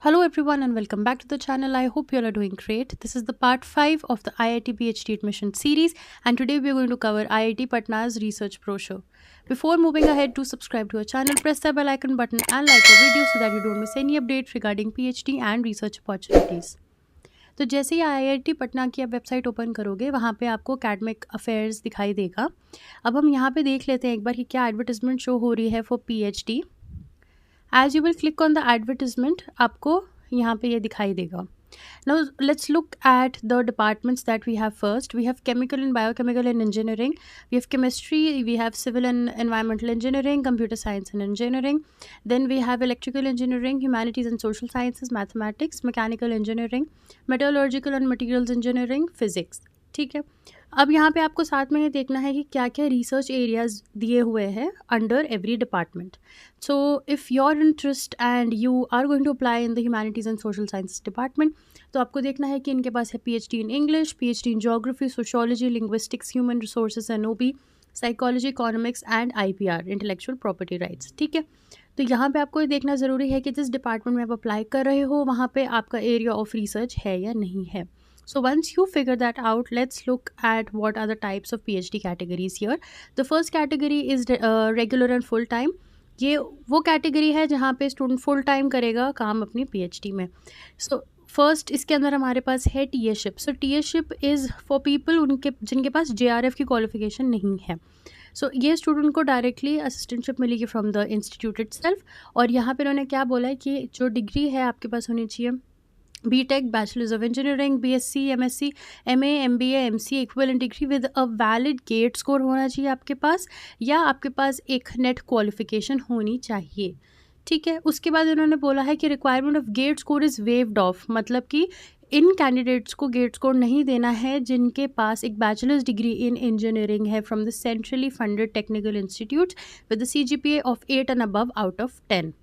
Hello everyone and welcome back to the channel. I hope you all are doing great. This is the part 5 of the IIT PhD admission series, and today we are going to cover IIT Patna's research brochure. Before moving ahead, do subscribe to our channel, press the bell icon button and like our video so that you don't miss any update regarding PhD and research opportunities. तो जैसे ही IIT Patna की आप website open करोगे वहाँ पे आपको academic affairs दिखाई देगा। अब हम यहाँ पे देख लेते हैं एक बार कि क्या एडवर्टाइजमेंट शो हो रही है for PhD। As you will click on the advertisement आपको यहाँ पे ये दिखाई देगा. Now let's look at the departments that we have first. We have chemical and biochemical and engineering. We have chemistry. We have civil and environmental engineering, computer science and engineering. Then we have electrical engineering, humanities and social sciences, mathematics, mechanical engineering, metallurgical and materials engineering, physics. ठीक है. अब यहाँ पे आपको साथ में ये देखना है कि क्या क्या रिसर्च एरियाज दिए हुए हैं under every department. So if your interest and you are going to apply in the humanities and social sciences department, तो आपको देखना है कि इनके पास है PhD in English, PhD in geography, sociology, linguistics, human resources and OB, psychology, economics and IPR, intellectual property rights. ठीक है. तो यहाँ पे आपको ये देखना ज़रूरी है कि जिस डिपार्टमेंट में आप अप्लाई कर रहे हो वहाँ पे आपका एरिया ऑफ रिसर्च है या नहीं है. So once you figure that out, let's look at what are the types of PhD categories here. The first category is regular and full time. ये वो कैटेगरी है जहाँ पे स्टूडेंट फुल टाइम करेगा काम अपनी PhD में. सो फर्स्ट इसके अंदर हमारे पास है टीएशिप. सो टीएशिप इज़ फॉर पीपल उनके जिनके पास JRF की क्वालिफिकेशन नहीं है. सो ये स्टूडेंट को डायरेक्टली असिस्टेंटशिप मिलेगी फ्रॉम द इंस्टीट्यूट इटसेल्फ. और यहाँ पे उन्होंने क्या बोला है कि जो डिग्री है आपके पास होनी चाहिए BTech, Bachelor's of Engineering, BSc, MSc, MA, MBA, MCA equivalent degree with a valid GATE score होना चाहिए आपके पास, या आपके पास एक नेट क्वालिफिकेशन होनी चाहिए. ठीक है. उसके बाद उन्होंने बोला है कि requirement of GATE score is waived off, मतलब कि इन कैंडिडेट्स को गेट स्कोर नहीं देना है जिनके पास एक बैचलर्स डिग्री इन इंजीनियरिंग है from the centrally funded technical institute with the CGPA of 8 and above out of 10.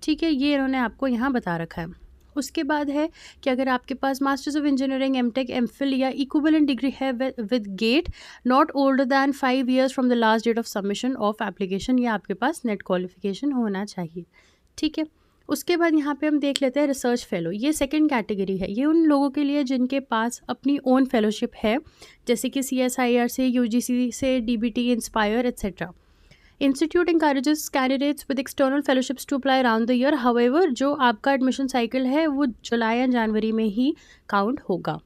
ठीक है. ये इन्होंने आपको यहाँ बता रखा है. उसके बाद है कि अगर आपके पास masters of engineering, MTech, MPhil या इक्विवेलेंट डिग्री है with GATE not older than 5 years from the last date of submission of application, या आपके पास नेट क्वालिफिकेशन होना चाहिए. ठीक है. उसके बाद यहाँ पे हम देख लेते हैं रिसर्च फेलो. ये सेकंड कैटेगरी है. ये उन लोगों के लिए जिनके पास अपनी ओन फेलोशिप है, जैसे कि CSIR से, UGC से, DBT, inspire etcetera. Institute encourages candidates with external fellowships to apply around the year. However, जो आपका एडमिशन साइकिल है वो जुलाई या जनवरी में ही काउंट होगा.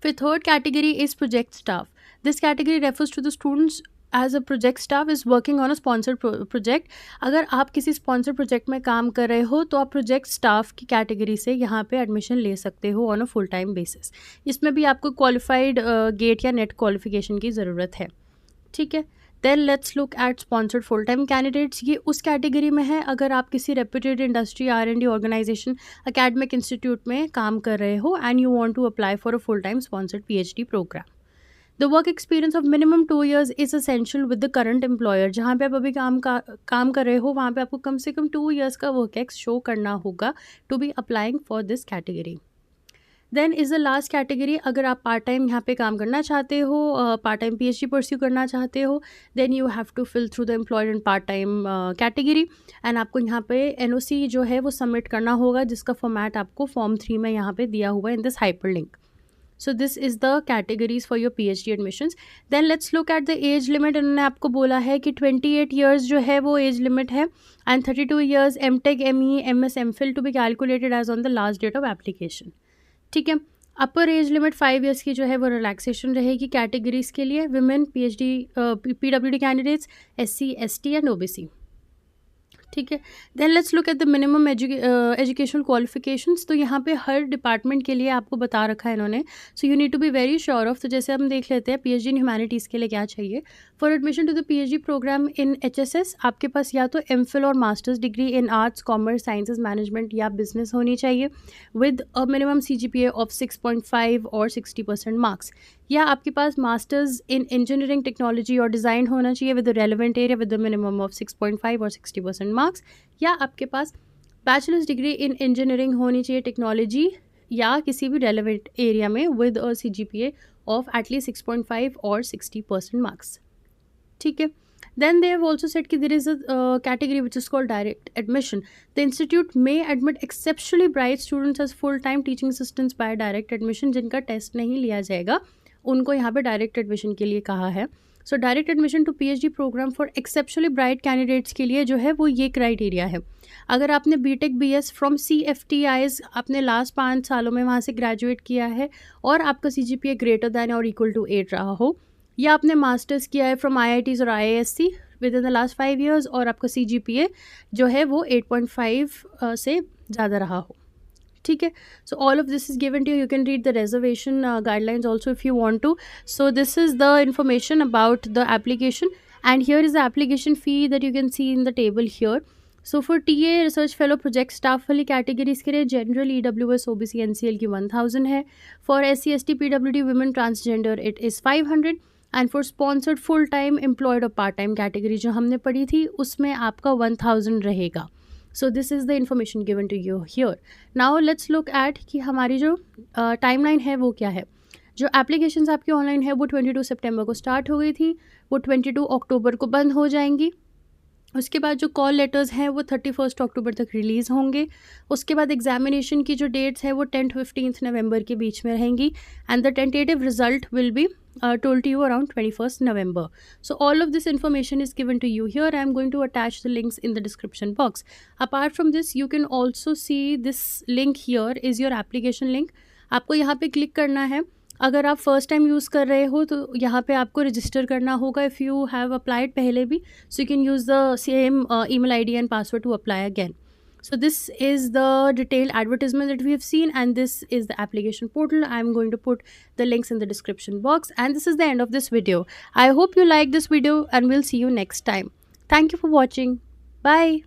फिर third category is project staff. This category refers to the students as a project staff is working on a sponsored project. अगर आप किसी स्पॉन्सर प्रोजेक्ट में काम कर रहे हो तो आप प्रोजेक्ट स्टाफ की कैटेगरी से यहाँ पे एडमिशन ले सकते हो on a full time basis. इसमें भी आपको क्वालिफाइड गेट या नेट क्वालिफिकेशन की ज़रूरत है. ठीक है. Then let's look at sponsored full time candidates. ये उस कैटेगरी में है अगर आप किसी reputed industry, R&D organisation, academic institute में काम कर रहे हो and you want to apply for a full time sponsored PhD programme. The work experience of minimum 2 years is essential with the current employer. जहाँ पे आप अभी काम कर रहे हो वहाँ पे आपको कम से कम 2 years का वर्क एक्स शो करना होगा to be applying for this category. Then is the last category. अगर आप पार्ट टाइम यहाँ पे काम करना चाहते हो, पार्ट टाइम PhD परस्यू करना चाहते हो, then you have to fill through the employed and part time category. And आपको यहाँ पे NOC जो है वो सबमिट करना होगा, जिसका फॉर्मेट आपको फॉर्म 3 में यहाँ पे दिया हुआ है in this hyperlink. So this is the categories for your PhD admissions. Then let's look at the age limit. इन्होंने आपको बोला है कि 28 years जो है वो एज लिमिट है, and 32 years MTech, ME, MS, MPhil to be calculated as on the last date of application. ठीक है. अपर एज लिमिट 5 years की जो है वो रिलैक्सेशन रहेगी कैटेगरीज के लिए: women, PhD, PWD candidates, SC, ST and OBC. ठीक है. Then let's look at the minimum educational qualifications. तो यहाँ पे हर डिपार्टमेंट के लिए आपको बता रखा है इन्होंने. So you need to be very sure of. तो जैसे हम देख लेते हैं PhD इन ह्यूमैनिटीज़ के लिए क्या चाहिए. For admission to the PhD programme in HSS आपके पास या तो MPhil और masters degree in arts, commerce, sciences, management या बिजनेस होनी चाहिए with a minimum CGPA of 6.5 और 60% मार्क्स, या आपके पास मास्टर्स इन इंजीनियरिंग, टेक्नोलॉजी और डिज़ाइन होना चाहिए with the relevant area with the minimum of 6.5 और 60% मार्क्स, या आपके पास बैचलर्स डिग्री इन इंजीनियरिंग होनी चाहिए, टेक्नोलॉजी या किसी भी रेलिवेंट एरिया में with a CGPA of at least 6.5 और 60% मार्क्स. ठीक है. Then they have also said that there is a category which is called direct admission. The institute may admit exceptionally bright students as full-time teaching assistants by direct admission, जिनका test नहीं लिया जाएगा, उनको यहाँ पे direct admission के लिए कहा है. So direct admission to PhD programme for exceptionally bright candidates के लिए जो है वो ये क्राइटेरिया है. अगर आपने बीटेक बीएस फ्रॉम CFTIs आपने लास्ट 5 सालों में वहाँ से ग्रेजुएट किया है और आपका CGPA ग्रेटर दैन और इक्वल टू 8 रहा हो, या आपने मास्टर्स किया है फ्रॉम IITs और IISc with in the last 5 years और आपका CGPA जो है वो 8.5 से ज़्यादा रहा हो. ठीक है. So all of this is given to you can read the reservation guidelines also if you want to. So this is the information about the application and here is the application fee that you can see in the table here. So for TA research fellow project staff वाली categories के लिए general EWS OBC NCL की 1000 है. For SC ST PWD women transgender it is 500 and for sponsored full time employed और part time category जो हमने पढ़ी थी उसमें आपका 1000 रहेगा. So this is the information given to you here. Now let's look at कि हमारी जो टाइमलाइन है वो क्या है. जो एप्लीकेशंस आपकी ऑनलाइन है वो 22 सितंबर को स्टार्ट हो गई थी, वो 22 अक्टूबर को बंद हो जाएंगी. उसके बाद जो कॉल लेटर्स हैं वो 31 अक्टूबर तक रिलीज़ होंगे. उसके बाद एग्जामिनेशन की जो डेट्स हैं वो 10-15 नवंबर के बीच में रहेंगी and the tentative result will be told to you around 21st November. So all of this information is given to you here. I am going to attach the links in the description box. Apart from this, you can also see this link here is your application link. आपको यहाँ पे click करना है. अगर आप first time use कर रहे हो तो यहाँ पे आपको रजिस्टर करना होगा इफ़ यू हैव अप्लाइड पहले भी. So you can use the same email ID and password to apply again. So this is the detailed advertisement that we have seen and this is the application portal. I'm going to put the links in the description box and this is the end of this video. I hope you like this video and we'll see you next time. Thank you for watching. Bye.